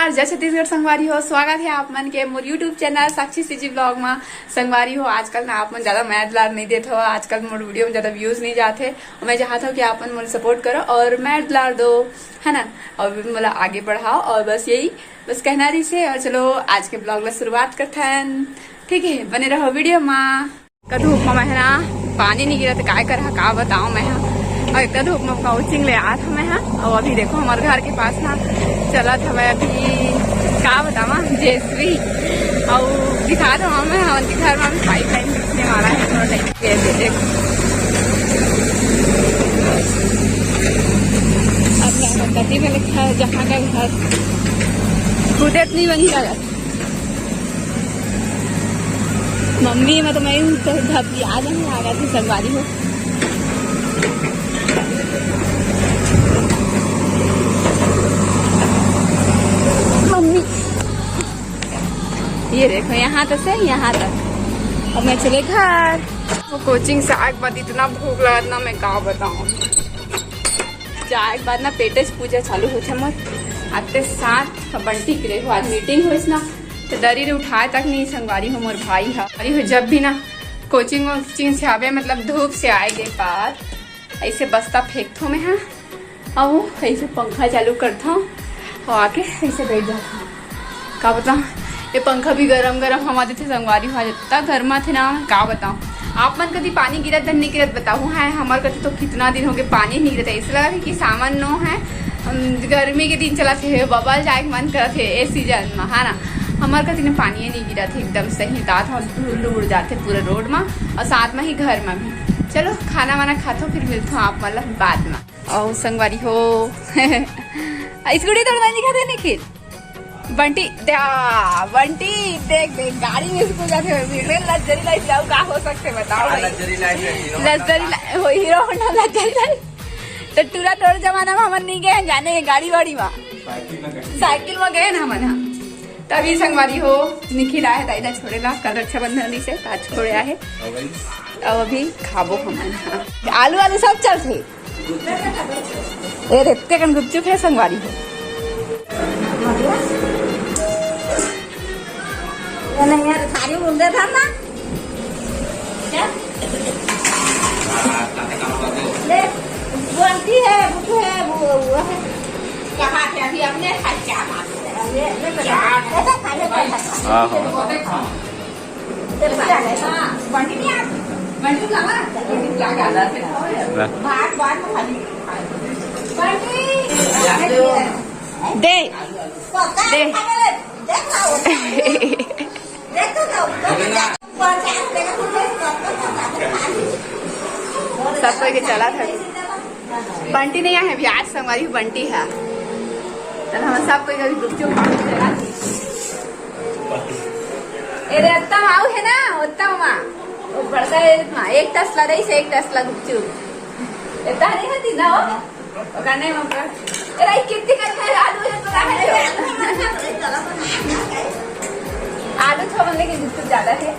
नमस्कार, जय छत्तीसगढ़ संगवारी हो। स्वागत है आप मन के मोर यूट्यूब चैनल साक्षी सीजी ब्लॉग में। संगवारी हो, आजकल ना आप मन ज्यादा मैच लार नहीं देते हो। आजकल मोर वीडियो में ज्यादा व्यूज नहीं जाते और मैं चाहता हूँ कि आप मन मुझे सपोर्ट करो और मैच लार दो, है ना, और मतलब आगे बढ़ाओ। और बस यही बस कहना रही से। और चलो आज के ब्लॉग में शुरुआत करते हैं, ठीक है। बने रहो वीडियो में। धूप में मैं ना पानी नहीं गिरा तो काय कर का बताऊँ मैं। और इतना धूप में कोचिंग ले आया था मैं। और अभी देखो हमारे घर के पास ना चला था मैं अभी का बतावा जेसवी और दिखा था मैं हमारे घर में अभी पाइप लाइन खींचने वाला है थोड़ा टाइम के। देखो अब गति में लिखा है जहाँ का घर खुद इतनी बनी लगा। मम्मी में तो मैं धपी आ जाऊंगी आ गया थी संगवारी हो। मम्मी ये देखो यहाँ तक से यहाँ तक। अब मैं चले घर। वो कोचिंग से आए के बाद इतना भूख लगा ना मैं का बताऊँ। चाय के बाद ना पेटेज पूजा चालू होते मत आते साथ बंटी के लिए आज मीटिंग हुई ना तो डरी रे उठाए तक नहीं। संगवारी हो मोर भाई है जब भी ना कोचिंग से आवे मतलब धूप से आए के बाद ऐसे बस्ता फेंकता मैं है और ऐसे पंखा चालू करता हूँ और आके ऐसे बैठ जाता हूँ। का बताऊँ ये पंखा भी गरम गरम हवा देते संगवारी हो जाता गर्मा थे ना। का बताऊँ आप मन कभी पानी गिरत धन नहीं गिरत बताऊँ है। हमारे कभी तो कितना दिन हो गए पानी नहीं गिरता। ऐसा लगा कि सामान नो है गर्मी के दिन चला थे बबल जाए मन करा थे ए सीजन में, है ना। हमारे कभी ने पानी नहीं गिरा थे एकदम सही दांत और धूल उड़ जाते पूरे रोड में और साथ में ही घर में भी। चलो खाना वाना खाते फिर मिलते हो आप मतलब बाद में। और संगवारी हो स्कूटी थोड़ा दिखाते निखिल बंटी बंटी देख देख गाड़ी में स्कूल जाते हुए लग्जरी लाइफ जाओ का हो सकते बताओ। Luxury hero Honda luxury life तो टूरा तोड़ जमाना में हम नहीं गए जाने गाड़ी वाड़ी में साइकिल में गए ना हम। तभी संगवारी हो निखिल आए दादा छोड़ेगा कल रक्षाबंधन से आज छोड़े आए और अभी खाबो हम। आलू आलू सब चल थे रेते कन गुपचुप है संगवारी हो। नहीं यार सारी मुंडे था ना ले बोलती है बुक है वो है कहा थे अभी हमने क्या बात दे दे सब कोई के चला था। बंटी नहीं है आज संगवारी बंटी है तो हम सब कोई कभी गुपचुप चला अरे उत्तम आऊ है ना उत्तम वो बड़का एक टसला रही से एक टसला गुपचुप इतना नहीं होती ना वो करने में अरे कितनी कर आलू है पता है आलू थोड़ा लेकिन गुपचुप ज्यादा है।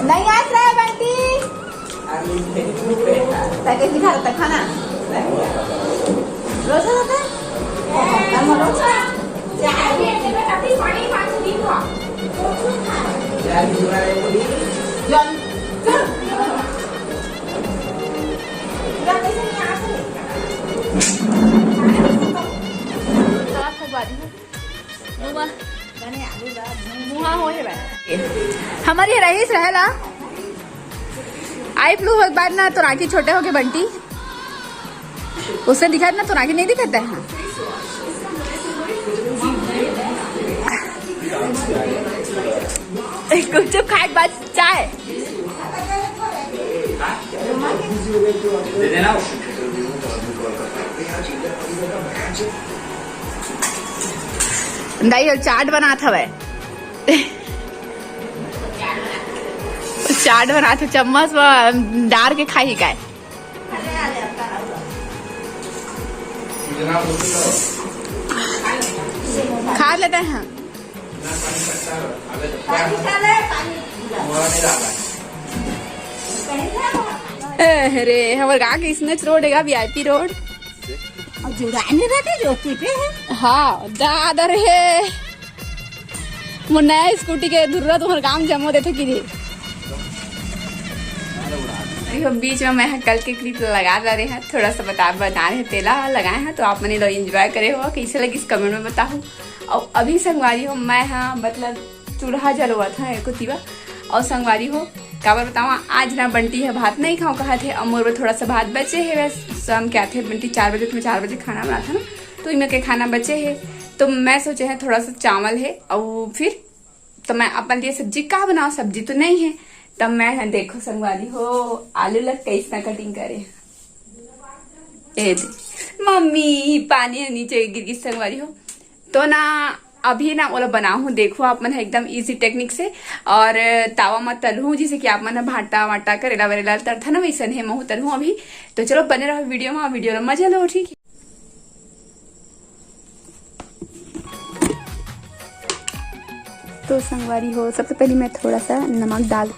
नहीं आज रहा बंटी पैकेज दिखा रहा था खाना रोज होता हमारी रईस रहेला आई फ्लू एक बार ना तो राखी छोटे हो गए बंटी उससे दिखा ना तो राखी नहीं दिखाता है। कुछ खाए बाद चाय दाई चाट बना था वह चाट बना था चम्मच डाल के खाई गाय खा लेते हैं। अरे हमारे गाँव के स्नेच रोड है, VIP रोड जुड़ाने रहते ज्योति पे है। हाँ दादा रहे वो नया स्कूटी के जरूरत तुम्हारे काम जमा देते कि बीच में मैं कल के क्लिप लगा रहे हैं, थोड़ा सा बता रहे हैं तेला लगाए हैं, तो आप मैंने लोग एंजॉय करे हो, कैसे लगी इस कमेंट में बताओ। और अभी संगवारी हो मैं हाँ मतलब चूल्हा जल हुआ था एक तीवा, और संगवारी हो काबर बताओ आज ना बंटी है भात नहीं खाओ कहा थे, अमोर में थोड़ा सा भात बचे है, वैसे शाम क्या थे बंटी 4 बजे, तुम्हें 4 बजे खाना बना था ना, तो इनमें के खाना बचे है, तो मैं सोचे है थोड़ा सा चावल है और फिर तो मैं अपन लिए सब्जी का बनाओ, सब्जी तो नहीं है, तब मैं देखो संगवारी हो आलू लग कैसा कटिंग करे, ए मम्मी पानी नीचे गिर गई संगवारी हो, तो ना अभी ना वो बनाऊ देखो आप मन एकदम इजी टेक्निक से, और तावा में तलू जिसे कि आप मन भाटा वाटा करेला वरेला तरथा ना वैसे है महू तलू अभी, तो चलो बने रहो वीडियो में मजा लो, ठीक है। तो संगवारी हो सबसे पहले मैं थोड़ा सा नमक डाल,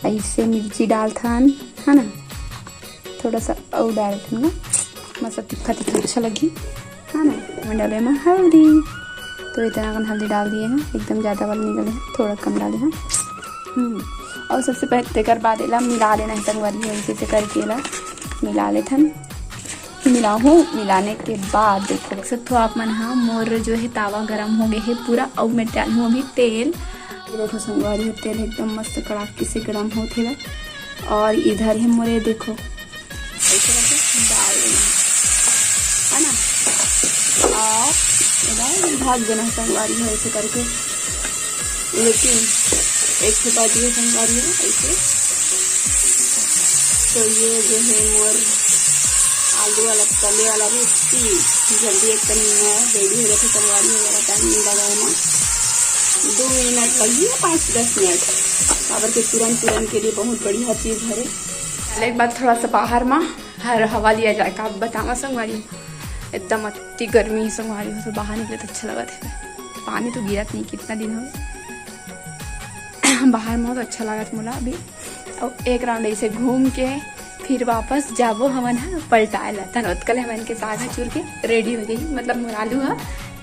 ऐसे मिर्ची डालता है ना, थोड़ा सा और डालता ना, मतलब तीखा तीखा अच्छा लगी है ना। मैं डाले में हल्दी, तो इतना कम हल्दी डाल दिए हैं, एकदम ज़्यादा वाला नहीं डाले हैं, थोड़ा कम डाले हैं। और सबसे पहले तेकर बाद एला मिला लेना है संगवारी, ऐसे से करके ला मिला लेते हैं, मिलाने के बाद देखो देख सकते हो आप मन, हाँ मोर जो है तावा गरम हो गए है पूरा, और मैं डालूँ अभी तेल, देखो संगवारी तेल एकदम मस्त कड़ाके से गरम होते है, और इधर है मोरे देखो ऐसे करके डाल देना है ना, और भाग देना संगवारी है ऐसे करके, लेकिन एक छुपा दिए संगवारी है ऐसे, तो ये जो है मोर आलू वाला तले वाला रोटी जल्दी एक रेडी हो जाती संगवारी है, ज़्यादा टाइम नहीं लगा है ना, 2 मिनट लगी है, 5-10 मिनट, काबर के तुरंत के लिए बहुत बढ़िया चीज़ है। चले एक बार थोड़ा सा बाहर में हर हवा लिया जाए, का बतावा संगवारी एकदम अति गर्मी संगवारी हो, तो बाहर निकले तो अच्छा लगा था, पानी तो गिरा नहीं कितना दिन हो बाहर में, बहुत अच्छा लगा था मुला अभी, और एक राउंड ऐसे घूम के फिर वापस जाबो हमन है पलटाए ला कल हमन के साग चूर के रेडी हो जाइए, मतलब आलू है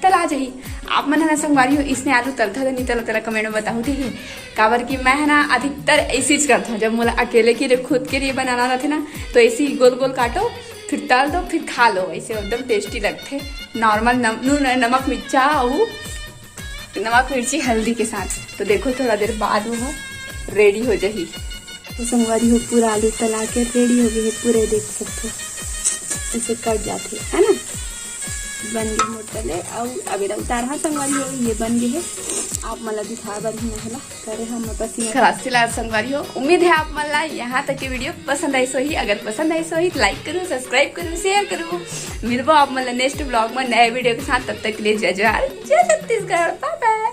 तला जाइए। आप मन है ना संगवारी हो इसने आलू तलता तो नहीं तला कमेंट में बताऊँ, ठीक है। काबर की मैं है ना अधिकतर ऐसी चीज करता हूँ, जब मुला अकेले के लिए खुद के लिए बनाना रहते ना, तो ऐसे ही गोल गोल काटो फिर तल दो फिर खा लो, ऐसे एकदम टेस्टी लगते, नॉर्मल नमक मिर्चा और नमक मिर्ची हल्दी के साथ। तो देखो थोड़ा देर बाद वो रेडी हो जाही, तो संगवारी हो पूरा आलू तला के रेडी हो गए है पूरे, देख सकते हो ऐसे कट जाते है ना, बन गए मोटले, और अभी उतार हाँ संगवारी हो ये बन गए है, आप मला दिखा बन है करे हम बस खरासीला संगवारी हो। उम्मीद है आप मला यहाँ तक की वीडियो पसंद आई सो ही, अगर पसंद आई सो ही लाइक करो, सब्सक्राइब करो, शेयर करो, मिलबो आप मला नेक्स्ट ब्लॉग में नए वीडियो के साथ, तब तक के लिए जय जवाहर जय छत्तीसगढ़, बाय बाय।